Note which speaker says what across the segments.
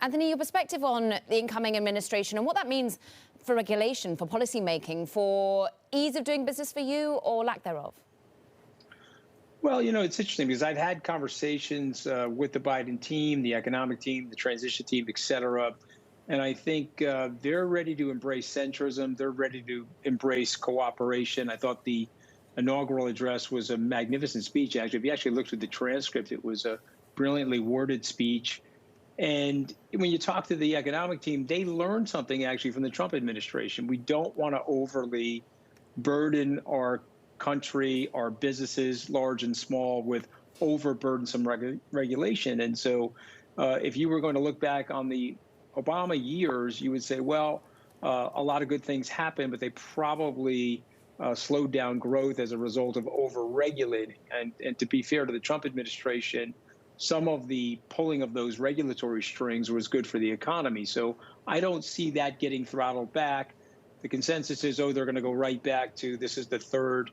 Speaker 1: Anthony, your perspective on the incoming administration and what that means for regulation, for policy making, for ease of doing business for you or lack thereof?
Speaker 2: Well, it's interesting because I've had conversations with the Biden team, the economic team, the transition team, et cetera. And I think they're ready to embrace centrism. They're ready to embrace cooperation. I thought the inaugural address was a magnificent speech. Actually, if you actually looked at the transcript, it was a brilliantly worded speech. And when you talk to the economic team, they learned something actually from the Trump administration. We don't want to overly burden our country, our businesses, large and small, with overburdensome regulation. And so if you were going to look back on the Obama years, you would say, well, a lot of good things happened, but they probably slowed down growth as a result of over-regulating. And to be fair to the Trump administration, some of the pulling of those regulatory strings was good for the economy. So I don't see that getting throttled back. The consensus is, they're going to go right back to this is the third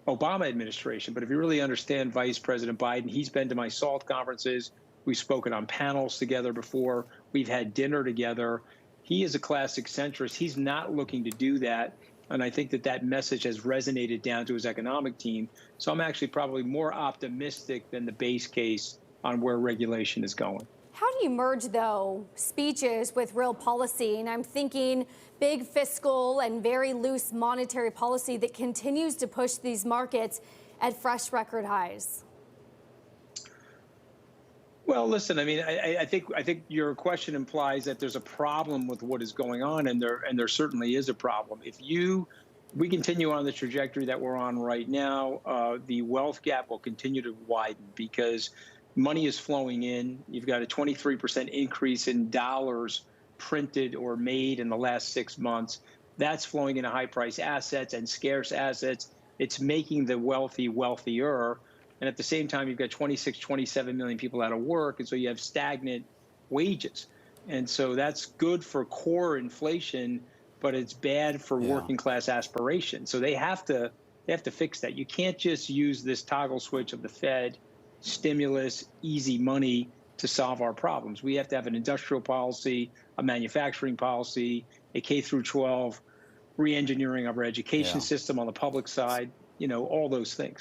Speaker 2: Obama administration. But if you really understand Vice President Biden, he's been to my SALT conferences. We've spoken on panels together before. We've had dinner together. He is a classic centrist. He's not looking to do that. And I think that message has resonated down to his economic team. So I'm actually probably more optimistic than the base case on where regulation is going.
Speaker 3: How do you merge, though, speeches with real policy? And I'm thinking big fiscal and very loose monetary policy that continues to push these markets at fresh record highs.
Speaker 2: Well, listen, I mean, I think your question implies that there's a problem with what is going on, and there certainly is a problem. If we continue on the trajectory that we're on right now, the wealth gap will continue to widen because money is flowing in. You've got a 23% increase in dollars printed or made in the last 6 months. That's flowing into high-price assets and scarce assets. It's making the wealthy wealthier. And at the same time, you've got 26, 27 million people out of work. And so you have stagnant wages. And so that's good for core inflation, but it's bad for working class aspiration. So they have to fix that. You can't just use this toggle switch of the Fed, stimulus, easy money to solve our problems. We have to have an industrial policy, a manufacturing policy, a K through 12, re-engineering of our education system on the public side, all those things.